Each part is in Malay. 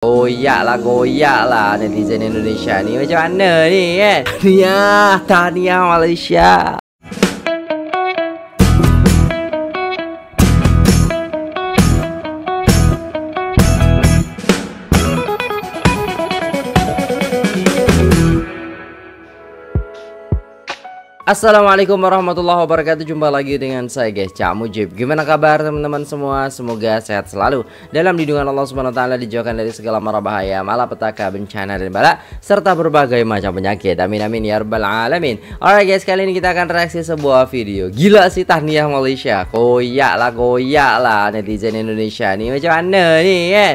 Goyak lah netizen Indonesia ni. Macam mana ni kan? Tahniah Malaysia. Assalamualaikum warahmatullahi wabarakatuh. Jumpa lagi dengan saya guys, Cak Mujib. Gimana kabar teman-teman semua? Semoga sehat selalu dalam lindungan Allah Subhanahu wa taala, dijauhkan dari segala mara bahaya, malapetaka, bencana dan bala serta berbagai macam penyakit. Amin amin ya rabbal alamin. Alright guys, kali ini kita akan reaksi sebuah video. Gila sih tahniah Malaysia. Goyak lah netizen Indonesia ni. Macam mana ni kan?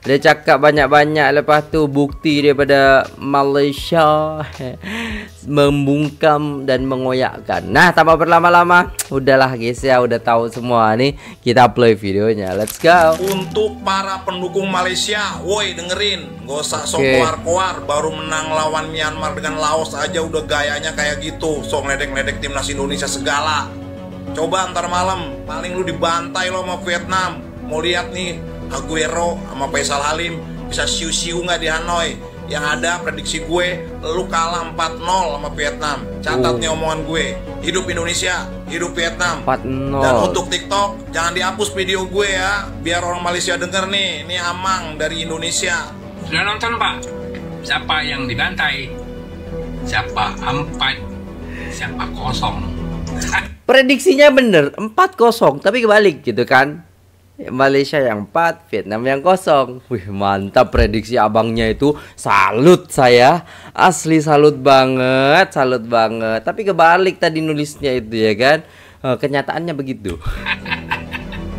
Dia cakap banyak-banyak, lepas tu bukti daripada Malaysia membungkam dan mengoyakkan. Nah, tanpa berlama-lama, udahlah guys ya, udah tahu semua nih. Kita play videonya. Let's go. Untuk para pendukung Malaysia, woi dengerin, gak usah sok keluar-keluar, baru menang lawan Myanmar dengan Laos aja udah gayanya kayak gitu, sok ngeledek-ngeledek timnas Indonesia segala. Coba ntar malam, paling lu dibantai lo sama Vietnam. Mau lihat nih, Aguero sama Faisal Halim bisa siu-siu nggak di Hanoi. Yang ada prediksi gue, lu kalah 4-0 sama Vietnam. Catat nih omongan gue. Hidup Indonesia, hidup Vietnam. 4-0. Dan untuk TikTok, jangan dihapus video gue ya, biar orang Malaysia denger nih. Ini Amang dari Indonesia. Sudah nonton Pak? Siapa yang dibantai? Siapa 4? Siapa 0? Prediksinya bener 4-0, tapi kebalik gitu kan. Malaysia yang 4, Vietnam yang 0. Wih, mantap prediksi abangnya itu. Salut saya. Asli salut banget, salut banget. Tapi kebalik tadi nulisnya itu ya kan. Kenyataannya begitu.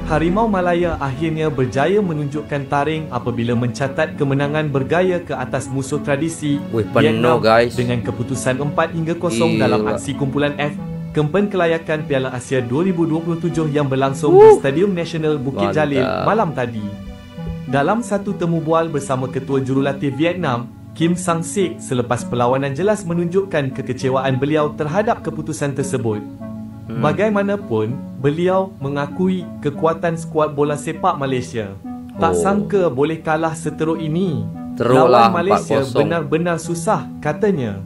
Harimau Malaya akhirnya berjaya menunjukkan taring apabila mencatat kemenangan bergaya ke atas musuh tradisi Vietnam guys, dengan keputusan 4-0 dalam aksi kumpulan F Kempen Kelayakan Piala Asia 2027 yang berlangsung di Stadium Nasional Bukit Jalil malam tadi. Dalam satu temu bual bersama Ketua Jurulatih Vietnam, Kim Sang Sik, selepas perlawanan jelas menunjukkan kekecewaan beliau terhadap keputusan tersebut. Bagaimanapun, beliau mengakui kekuatan skuad bola sepak Malaysia. Tak sangka boleh kalah seteruk ini. Lawan Malaysia benar-benar susah, katanya.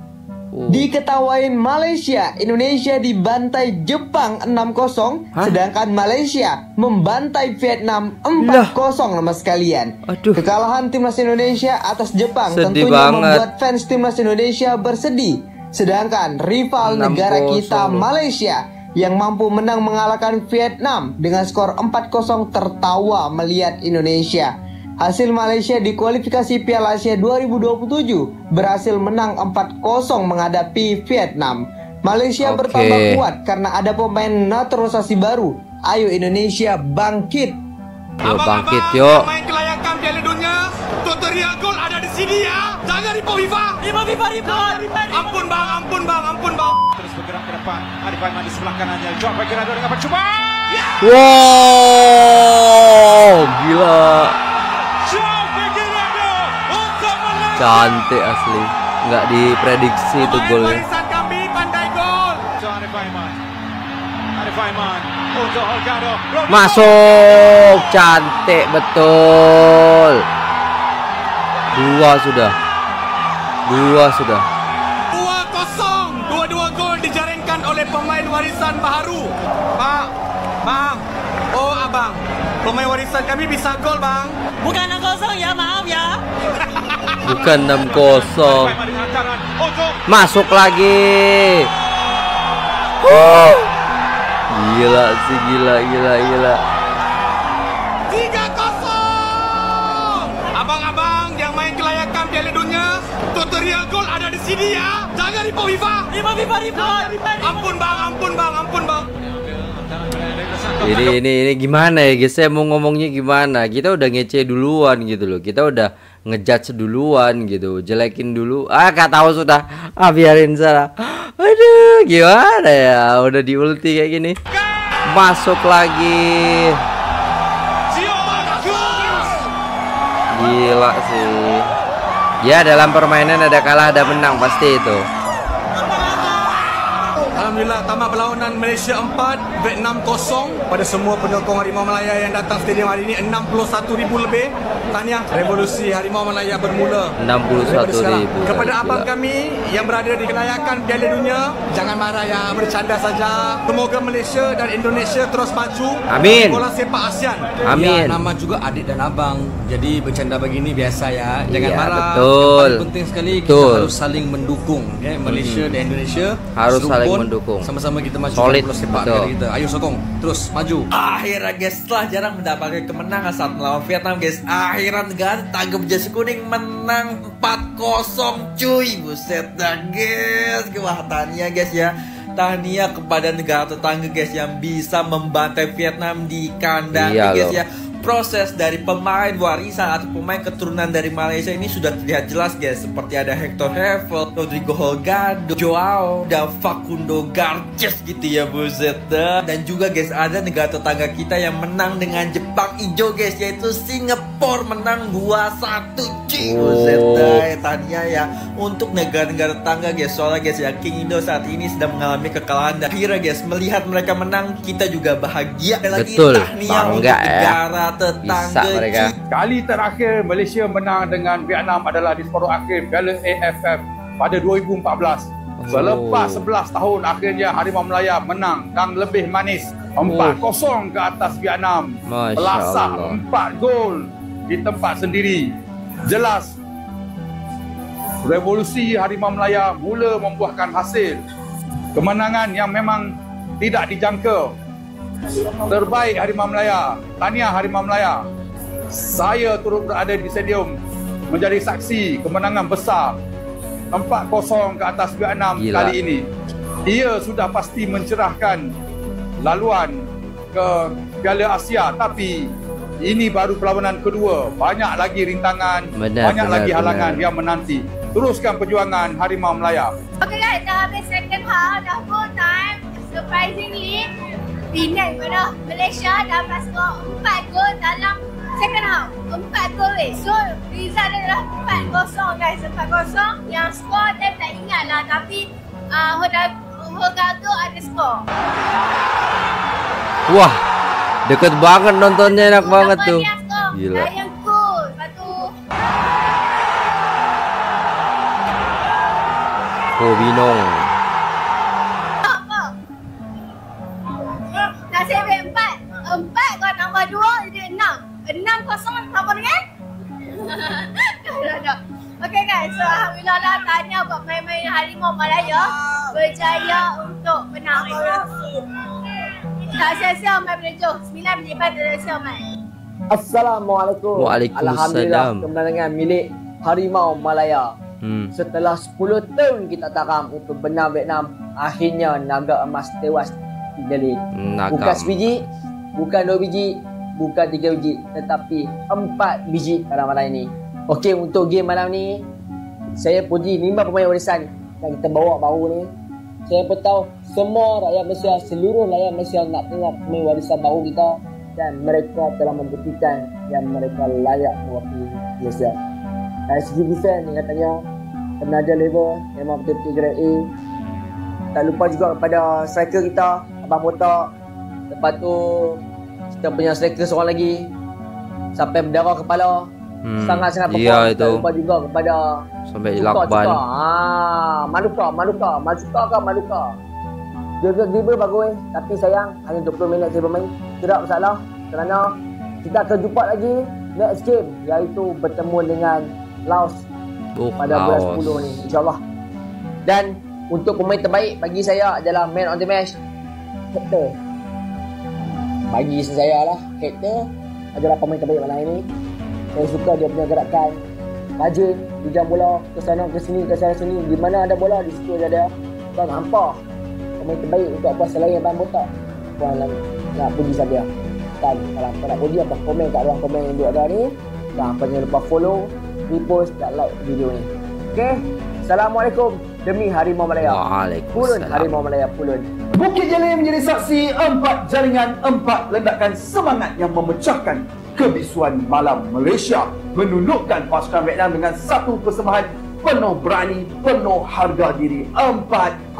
Diketawain Malaysia, Indonesia dibantai Jepang 6-0, sedangkan Malaysia membantai Vietnam 4-0 nama sekalian. Kekalahan timnas Indonesia atas Jepang tentunya membuat fans timnas Indonesia bersedih. Sedangkan rival negara kita Malaysia yang mampu menang mengalahkan Vietnam dengan skor 4-0 tertawa melihat Indonesia. Hasil Malaysia di kualifikasi Piala Asia 2027 berhasil menang 4-0 menghadapi Vietnam. Malaysia bertambah kuat karena ada pemain naturalisasi baru. Ayo Indonesia bangkit. Yo bangkit yo. Main kelayakan Piala Dunia, tutorial gol ada di sini ya. Jangan ribu FIFA. Ampun bang. Terus bergerak ke depan. Arif Aiman di sebelah kanannya. Joao Pedro dengan percobaan. Wow, gila. Cantik asli, nggak diprediksi itu golnya. Masuk, cantik betul. Dua sudah. 2-0, dua-dua gol dijaringkan oleh pemain warisan baharu. Bang, oh abang, pemain warisan kami bisa gol bang. Bukan 6-0 ya, maaf ya. Bukan 6-0. Masuk lagi. Gila sih, gila. 3-0. Abang-abang yang main kelayakan Piala Dunia, tutorial gol ada di sini ya. Jangan ribu FIFA. Ampun bang. Ini gimana ya guys? Saya mau ngomongnya gimana? Kita udah ngece duluan gitu loh. Kita udah ngejudge duluan gitu, jelekin dulu. Gak tahu sudah. Biarin salah. Aduh, gimana ya? Udah di ulti kayak gini. Masuk lagi. Gila sih. Ya dalam permainan ada kalah ada menang pasti itu. Alhamdulillah tamat perlawanan Malaysia 4, Vietnam 0. Pada semua penyokong Harimau Malaya yang datang stadium hari ini 61,000 lebih. Tahniah, revolusi Harimau Malaya bermula 61,000. Kepada abang kami yang berada di kelayakan Piala Dunia, jangan marah ya, bercanda saja. Semoga Malaysia dan Indonesia terus maju. Amin. Bola sepak ASEAN. Amin. Ya, nama juga adik dan abang. Jadi bercanda begini biasa ya. Jangan marah. Betul. Yang paling penting sekali kita harus saling mendukung. Ya, Malaysia dan Indonesia harus saling mendukung. Sama-sama kita maju solid bola sepak negara kita. Ayo sokong, terus maju. Akhirnya guys, setelah jarang mendapatkan kemenangan saat melawan Vietnam guys, akhirnya negara tanggap jas kuning menang 4-0 cuy. Buset dah guys. Wah, tahniah guys ya. Tahniah kepada negara tetangga guys yang bisa membantai Vietnam di kandang guys ya. Proses dari pemain warisan atau pemain keturunan dari Malaysia ini sudah terlihat jelas guys. Seperti ada Hector Hervel, Rodrigo Holgado, Joao, dan Facundo Garces gitu ya buset. Dan juga guys ada negara tetangga kita yang menang dengan Jepang hijau guys, yaitu Singapura menang 2-1 cuy. Buset tahniah ya untuk negara-negara tetangga guys. Soalnya guys ya King Indo saat ini sedang mengalami kekalahan. Dan akhirnya guys melihat mereka menang, kita juga bahagia. Dan lagi tahniah untuk negara tetangga mereka. Kali terakhir Malaysia menang dengan Vietnam adalah di separuh akhir Piala AFF pada 2014. Selepas 11 tahun akhirnya Harimau Malaya menang dan lebih manis 4-0 ke atas Vietnam. Melasah 4 gol di tempat sendiri. Jelas revolusi Harimau Malaya mula membuahkan hasil. Kemenangan yang memang tidak dijangka. Terbaik Harimau Malaya. Tahniah Harimau Malaya. Saya turut berada di stadium menjadi saksi kemenangan besar 4-0 ke atas Vietnam kali ini. Ia sudah pasti mencerahkan laluan ke Piala Asia, tapi ini baru perlawanan kedua. Banyak lagi rintangan, banyak lagi halangan yang menanti. Teruskan perjuangan Harimau Malaya. Okay guys, dah habis second half, dah full time. Surprisingly, Penang pada Malaysia dapat skor 4 gol dalam second half. 4 gol So result adalah 4-0 guys. 4-0. Yang skor saya tak ingat lah, tapi Holgado ada skor. Wah, deket banget nontonnya, enak banget tuh. Gila. Yang cool. Lepas tu Binong. Nasib baik 4 kau tambah 2 jadi 6. 6-0 sama dengan Okay guys, so alhamdulillah lah, tahniah buat main-main Harimau Malaya berjaya untuk menang. Tak sia-sia main berjaya 9 menit tak sia-sia main. Assalamualaikum. Waalaikumsalam. Alhamdulillah kemenangan milik Harimau Malaya. Setelah 10 tahun kita taram untuk benang Vietnam, akhirnya naga emas tewas jadi bukan sebiji, bukan 2 biji, bukan 3 biji, tetapi 4 biji pada malam ini. Okey, untuk game malam ni saya puji 5 pemain warisan yang kita bawa baru ni. Saya pun tahu semua rakyat Malaysia, seluruh rakyat Malaysia nak tengok pemain warisan baru kita, dan mereka telah membuktikan yang mereka layak mewakili Malaysia. Dari segi defense yang katanya tenaga level memang betul-betul grade A. Tak lupa juga kepada striker kita, Abang Botak. Lepas tu kita punya striker seorang lagi sampai berdarah kepala. Sangat-sangat perform. Tak lupa juga kepada sampai lakban. Maluka. Dia dribble bagus, tapi sayang hanya 20 minit saya bermain. Tidak masalah kerana kita akan jumpa lagi next game, iaitu bertemu dengan Laos pada bulan 10 ni, insyaAllah. Dan untuk pemain terbaik bagi saya adalah man on the match, Hector. Bagi saya lah, Hector adalah pemain terbaik malam ini. Saya suka dia punya gerakan rajin, hujang bola ke sana ke sini, ke sana sini. Di mana ada bola, di situ dia ada. Tuan hampa pemain terbaik untuk apa selain Abang Botak. Tuan nak puji saya. Dan kalau tak nak puji, apa komen kat ruang komen yang duduk ada ni. Dan jangan lupa follow, repost dan like video ni. Okay, Assalamualaikum. Demi Harimau Malaya. Pulun Harimau Malaya, pulun. Bukit Jalil menjadi saksi 4 jaringan, 4 ledakan semangat yang memecahkan kebisuan malam Malaysia, menundukkan pasukan Vietnam dengan 1 persembahan penuh berani, penuh harga diri. 4-0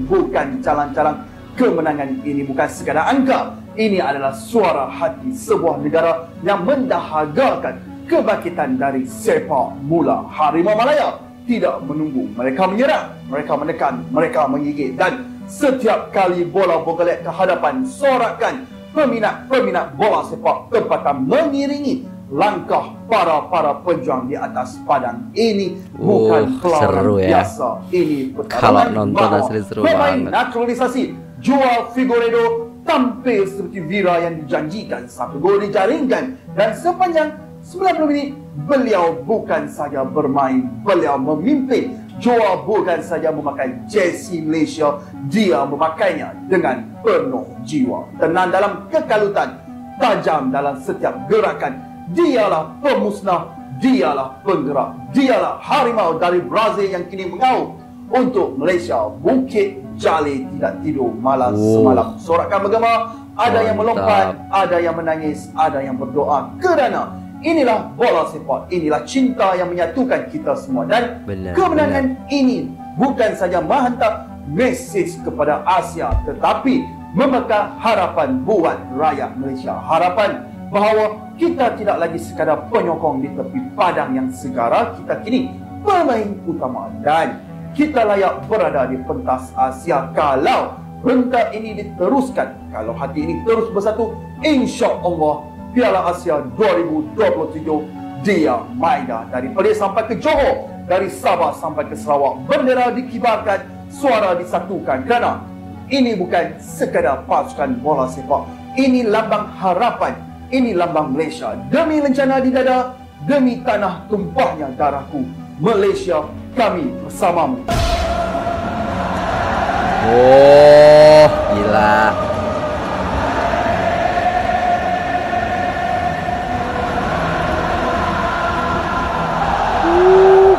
bukan calang-calang. Kemenangan ini bukan sekadar angka. Ini adalah suara hati sebuah negara yang mendahagakan kebangkitan dari sepak bola. Harimau Malaya tidak menunggu, mereka menyerang, mereka menekan, mereka menggigit, dan setiap kali bola bergerak ke hadapan, sorakan peminat-peminat bola sepak tempatan mengiringi langkah para pejuang di atas padang. Ini bukan perlawanan biasa. Ini pertarungan mahu. Pemain naturalisasi Joao Figueiredo tampil seperti Vira yang dijanjikan. 1 gol dijaringkan dan sepanjang 90 minit beliau bukan saja bermain, beliau memimpin. Joao bukan saja memakai jersey Malaysia, dia memakainya dengan penuh jiwa. Tenang dalam kekalutan, tajam dalam setiap gerakan. Dialah pemusnah, dialah penggerak, dialah harimau dari Brazil yang kini mengaum untuk Malaysia. Bukit Jalil tidak tidur malam semalam. Sorakan bergema, ada yang melompat, ada yang menangis, ada yang berdoa, kerana inilah bola sepak, inilah cinta yang menyatukan kita semua. Dan kemenangan ini bukan saja menghantar mesej kepada Asia, tetapi membekal harapan buat rakyat Malaysia. Harapan bahawa kita tidak lagi sekadar penyokong di tepi padang yang segara, kita kini pemain utama dan kita layak berada di pentas Asia. Kalau rentak ini diteruskan, kalau hati ini terus bersatu, insya-Allah Piala Asia 2027 dia Maida. Dari Perlis sampai ke Johor, dari Sabah sampai ke Sarawak, bendera dikibarkan, suara disatukan, kerana ini bukan sekadar pasukan bola sepak, ini lambang harapan, ini lambang Malaysia. Demi lencana di dada, demi tanah tumpahnya darahku, Malaysia, kami bersamamu. Oh, gila.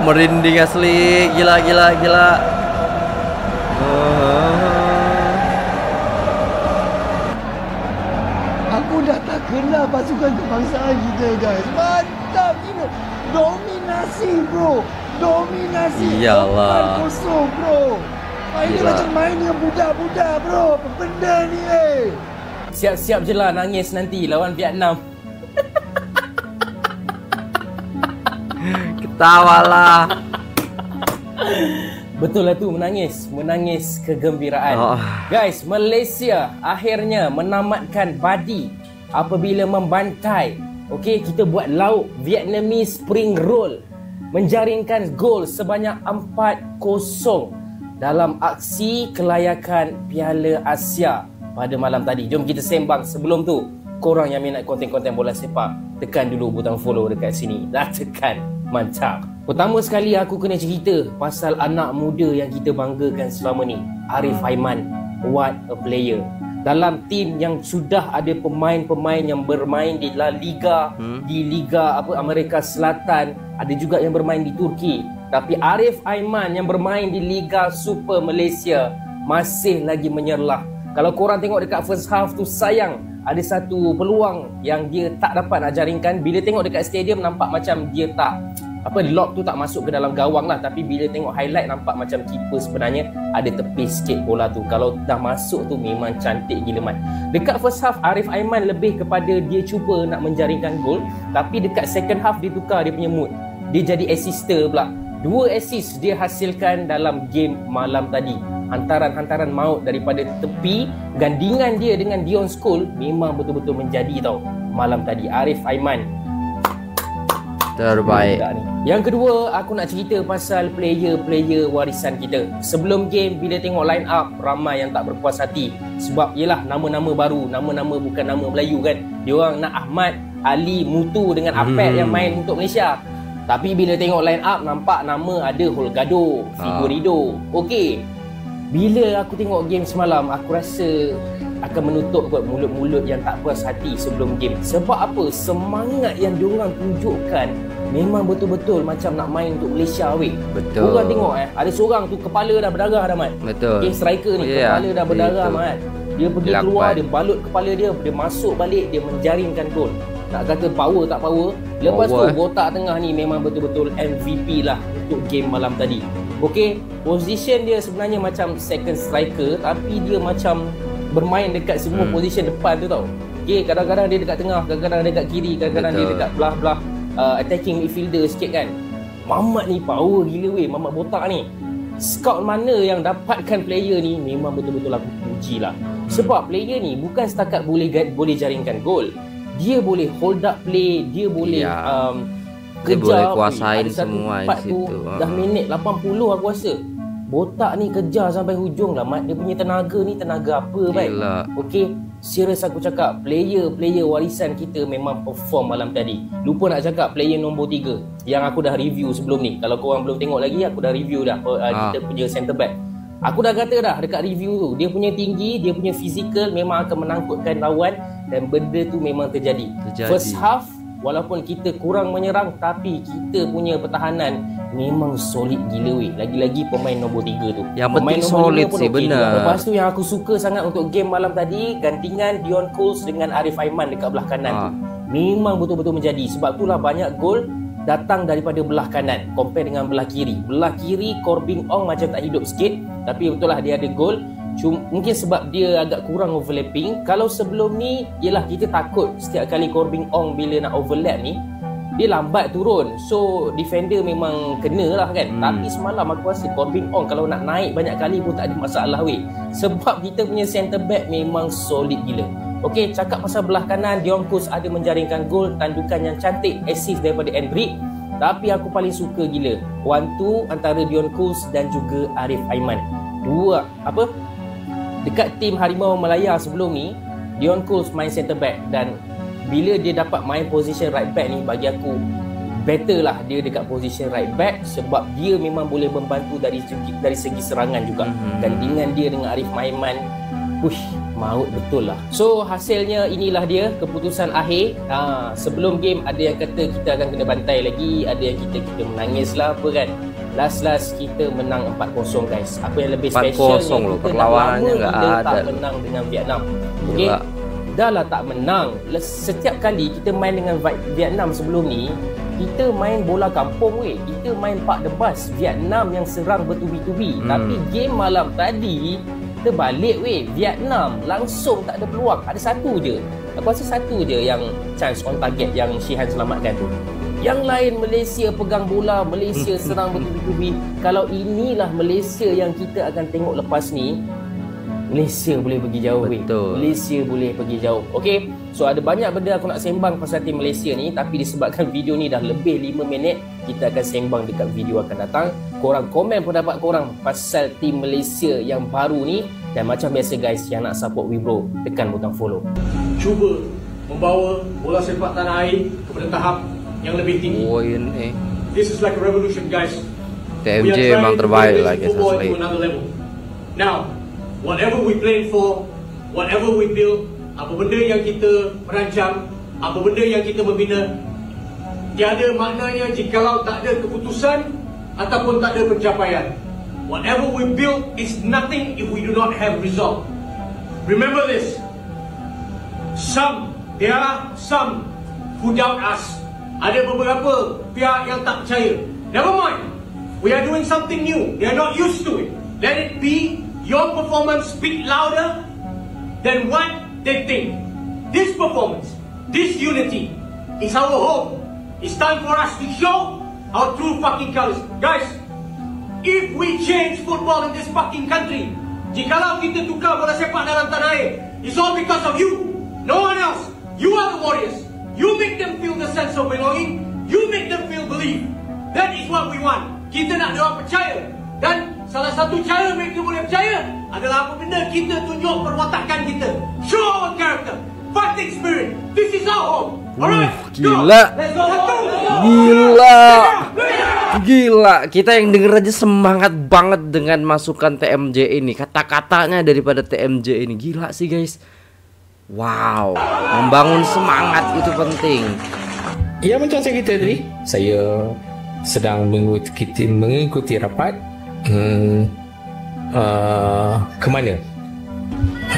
Merinding asli, gila. Aku dah tak kenal pasukan kebangsaan kita, guys. Mantap gila. Dominasi, bro. Dominasi. Iyalah. 4-0, bro. Main macam main dengan budak-budak, bro. Apa benda ni, Siap-siap je lah nangis nanti lawan Vietnam. Ketawalah. Betul lah tu, menangis kegembiraan. Guys, Malaysia akhirnya menamatkan badi apabila membantai. Okey, kita buat lauk Vietnamese spring roll, menjaringkan gol sebanyak 4-0 dalam aksi kelayakan Piala Asia pada malam tadi. Jom kita sembang. Sebelum tu, korang yang minat konten-konten bola sepak, tekan dulu butang follow dekat sini. Dah tekan, mantap. Pertama sekali aku kena cerita pasal anak muda yang kita banggakan selama ni, Arif Aiman. What a player. Dalam tim yang sudah ada pemain-pemain yang bermain di La Liga, di Liga Amerika Selatan, ada juga yang bermain di Turki. Tapi Arif Aiman yang bermain di Liga Super Malaysia masih lagi menyerlah. Kalau korang tengok dekat first half tu, sayang ada satu peluang yang dia tak dapat nak jaringkan. Bila tengok dekat stadium nampak macam dia tak lock tu tak masuk ke dalam gawang lah. Tapi bila tengok highlight nampak macam keeper sebenarnya ada tepis sikit bola tu. Kalau dah masuk tu memang cantik gila mat. Dekat first half Arif Aiman lebih kepada dia cuba nak menjaringkan gol, tapi dekat second half dia tukar dia punya mood. Dia jadi assister pula. 2 assist dia hasilkan dalam game malam tadi. Hantaran-hantaran maut daripada tepi, gandingan dia dengan Dion Scholes memang betul-betul menjadi tau malam tadi. Arif Aiman terbaik. Yang kedua, aku nak cerita pasal player-player warisan kita. Sebelum game, bila tengok line up, ramai yang tak berpuas hati. Sebab yelah nama-nama baru, nama-nama bukan nama Melayu kan. Diorang nak Ahmad, Ali, Mutu dengan Apet yang main untuk Malaysia. Tapi bila tengok line up, nampak nama ada Holgado, Figueiredo. Okey, bila aku tengok game semalam, aku rasa akan menutup kot mulut-mulut yang tak puas hati sebelum game. Sebab apa? Semangat yang diorang tunjukkan memang betul-betul macam nak main untuk Malaysia weh. Betul. Korang tengok ada seorang tu kepala dah berdarah dah Mat. Betul. Game striker ni kepala dah berdarah Mat. Dia pergi keluar, dia balut kepala dia masuk balik, dia menjaringkan gol. nak kata power tak power. Lepas tu botak tengah ni memang betul-betul MVP lah untuk game malam tadi. Okey, position dia sebenarnya macam second striker, tapi dia macam bermain dekat semua position depan tu tau. Okey, kadang-kadang dia dekat tengah, kadang-kadang dia dekat kiri, kadang-kadang dia dekat belah-belah attacking midfielder sikit kan. Mamat ni power gila weh, Mamat botak ni. Scout mana yang dapatkan player ni memang betul-betul aku puji lah. Sebab player ni bukan setakat boleh jaringkan gol, dia boleh hold up play, dia boleh dia boleh kuasain semua di situ. Dah minit 80 aku rasa. Botak ni kejar sampai hujung lah. Mat, dia punya tenaga ni tenaga apa baik. Okey, serius aku cakap, player warisan kita memang perform malam tadi. Lupa nak cakap player nombor 3 yang aku dah review sebelum ni. Kalau korang belum tengok lagi, aku dah review dah kita punya centre back. Aku dah kata dah dekat review tu, dia punya tinggi, dia punya fizikal memang akan menangkutkan lawan, dan benda tu memang terjadi. First half walaupun kita kurang menyerang, tapi kita punya pertahanan memang solid gila weh. Lagi-lagi pemain nombor 3 tu. Yang penting solid sih, benar. Lepas tu yang aku suka sangat untuk game malam tadi, gantingan Dion Coles dengan Arif Aiman dekat belah kanan tu. Memang betul-betul menjadi. Sebab itulah banyak gol datang daripada belah kanan compare dengan belah kiri. Belah kiri Corbin Ong macam tak hidup sikit, tapi betul lah dia ada gol. Mungkin sebab dia agak kurang overlapping. Kalau sebelum ni, yelah kita takut setiap kali Corbin Ong bila nak overlap ni, dia lambat turun. So defender memang kena lah kan. Tapi semalam aku rasa Corbin Ong kalau nak naik banyak kali pun tak ada masalah weh. Sebab kita punya centre back memang solid gila. Okey, cakap pasal belah kanan, Dion Coles ada menjaringkan gol, tandukan yang cantik, assist daripada Endrick. Tapi aku paling suka gila 1-2 antara Dion Coles dan juga Arif Aiman. Dekat tim Harimau Malaya sebelum ni, Dion Coles main centre back, dan bila dia dapat main position right back ni, bagi aku better lah dia dekat position right back, sebab dia memang boleh membantu dari segi serangan juga. Gandingan dia dengan Arif Aiman, maut betul lah. So hasilnya inilah dia keputusan akhir. Sebelum game ada yang kata kita akan kena bantai lagi, ada yang kita menangis lah apa kan. Last kita menang 4-0 guys. Apa yang lebih special ni, kita perlawanannya enggak ada menang dengan Vietnam. Okey. Dah lah tak menang. Setiap kali kita main dengan Vietnam sebelum ni, kita main bola kampung weh. Kita main park the bus. Vietnam yang serang bertubi-tubi. Tapi game malam tadi terbalik weh. Vietnam langsung tak ada peluang. Ada satu je. Aku rasa satu je yang chance on target yang Shihan selamatkan tu. Yang lain Malaysia pegang bola, Malaysia serang bertubi-tubi. Kalau inilah Malaysia yang kita akan tengok lepas ni, Malaysia boleh pergi jauh weh. Malaysia boleh pergi jauh. Okey. So ada banyak benda aku nak sembang pasal tim Malaysia ni, tapi disebabkan video ni dah lebih 5 minit, kita akan sembang dekat video akan datang. Korang komen pendapat korang pasal tim Malaysia yang baru ni, dan macam biasa guys, yang nak support Wibro, tekan butang follow. Cuba membawa bola sepak tanah air kepada tahap yang lebih tinggi. This is like a revolution guys. TMJ memang terbaik lah guys asli. Now, whatever we plan for, whatever we build, apa benda yang kita merancang, apa benda yang kita membina, tiada maknanya jikalau tak ada keputusan ataupun tak ada pencapaian. Whatever we build is nothing if we do not have result. Remember this. There are some who doubt us. Ada beberapa pihak yang tak percaya. Never mind. We are doing something new. They are not used to it. Let it be. Your performance speak louder than what they think. This performance, this unity is our home. It's time for us to show our true fucking colors. Guys, if we change football in this fucking country, jikalau kita tukar bola sepak dalam tanah air, it's all because of you. No one else. You are the warriors. You make them feel the sense of belonging. You make them feel believe. That is what we want. Kita nak diorang percaya. Dan salah satu cara mereka boleh percaya adalah apabila kita tunjuk perwatakan kita. Show our character. Fighting spirit. This is our home. Alright, gila. Gila. Kita yang denger aja semangat banget dengan masukan TMJ ini. Kata-katanya daripada TMJ ini. Gila sih guys. Wow, membangun semangat itu penting. Ya, macam saya kata tadi, saya sedang mengikuti rapat ke mana?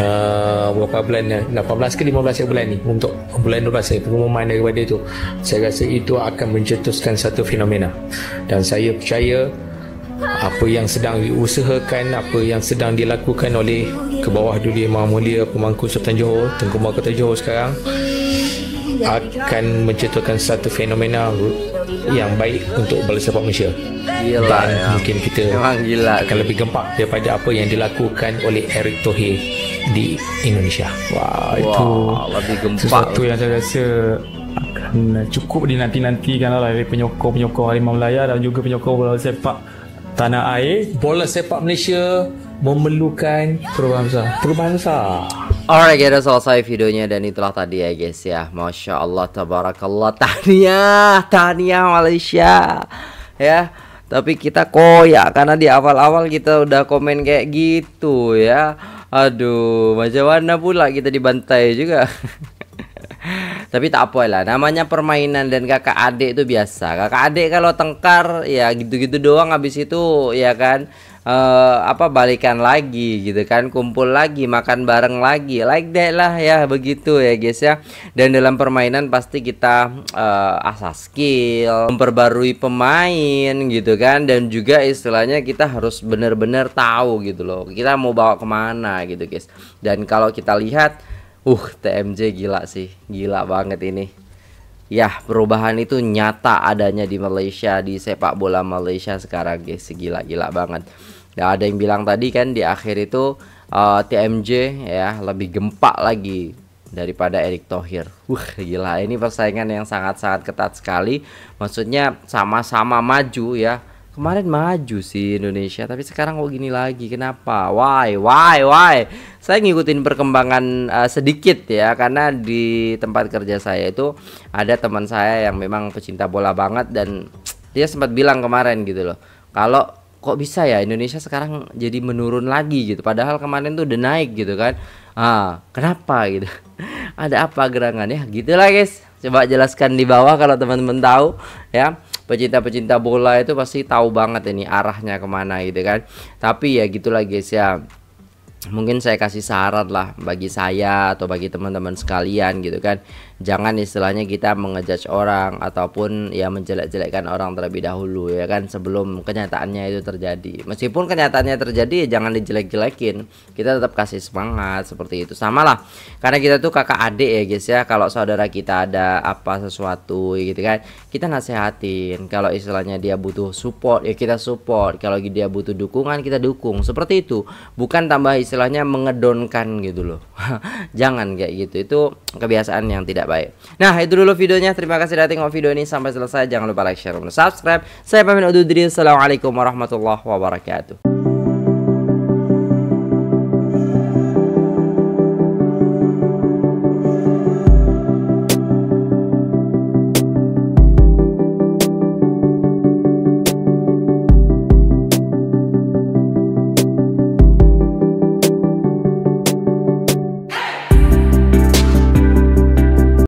berapa bulan, 18 ke 15 bulan ni, untuk bulan 12 saya pengumuman daripada itu. Saya rasa itu akan mencetuskan satu fenomena, dan saya percaya apa yang sedang diusahakan, apa yang sedang dilakukan oleh Kebawah Duli Yang Mulia Pemangku Sultan Johor, Tengku Mahkota Johor sekarang akan menciptakan satu fenomena yang baik untuk bola sepak Malaysia. Gila, dan ya. mungkin kita akan lebih gempak daripada apa yang dilakukan oleh Erick Thohir di Indonesia. Wah, itu lebih gempak sesuatu yang saya rasa akan cukup dinanti-nantikan oleh penyokong-penyokong Harimau Melaya dan juga penyokong bola sepak tanah air. Bola sepak Malaysia memerlukan perubahan besar. Alright, kita selesai videonya dan itulah tadi ya guys ya. Masya Allah, tabarakallah, tahniah Malaysia ya. Tapi kita koyak karena di awal-awal kita udah komen kayak gitu ya. Aduh, macam mana pula kita dibantai juga. Tapi tak apa lah, namanya permainan dan kakak adik itu biasa. Kakak adik kalau tengkar ya gitu-gitu doang, habis itu ya kan balikan lagi gitu kan, kumpul lagi, makan bareng lagi, like that lah ya, begitu ya guys ya. Dan dalam permainan pasti kita asah skill, memperbarui pemain gitu kan, dan juga istilahnya kita harus benar-benar tahu gitu loh kita mau bawa kemana gitu guys. Dan kalau kita lihat TMJ gila sih, gila banget ini. Ya, perubahan itu nyata adanya di Malaysia, di sepak bola Malaysia sekarang guys, gila-gila banget. Ya, ada yang bilang tadi kan di akhir itu TMJ ya lebih gempak lagi daripada Erick Thohir. Gila, ini persaingan yang sangat-sangat ketat sekali. Maksudnya sama-sama maju ya. Kemarin maju sih Indonesia, tapi sekarang kok gini lagi, kenapa? Why? Saya ngikutin perkembangan sedikit ya, karena di tempat kerja saya itu ada teman saya yang memang pecinta bola banget, dan dia sempat bilang kemarin gitu loh, kalau kok bisa ya Indonesia sekarang jadi menurun lagi gitu, padahal kemarin tuh udah naik gitu kan. Kenapa gitu? Ada apa gerangannya? Gitulah guys. Coba jelaskan di bawah kalau teman-teman tahu ya. Pecinta-pecinta bola itu pasti tahu banget ini arahnya kemana gitu kan. Tapi ya gitulah guys ya. Mungkin saya kasih saran lah bagi saya atau bagi teman-teman sekalian gitu kan. Jangan istilahnya kita mengejudge orang ataupun ya menjelek-jelekkan orang terlebih dahulu ya kan, sebelum kenyataannya itu terjadi. Meskipun kenyataannya terjadi ya jangan dijelek-jelekin. Kita tetap kasih semangat seperti itu. Sama lah, karena kita tuh kakak adik ya guys ya. Kalau saudara kita ada apa sesuatu gitu kan, kita nasehatin. Kalau istilahnya dia butuh support ya kita support. Kalau dia butuh dukungan kita dukung. Seperti itu. Bukan tambah istilahnya mengedonkan gitu loh. Jangan kayak gitu. Itu kebiasaan yang tidak baik. Nah, itu dulu videonya. Terima kasih sudah tengok video ini sampai selesai. Jangan lupa like, share, dan subscribe. Saya pamit undur diri. Assalamualaikum warahmatullahi wabarakatuh.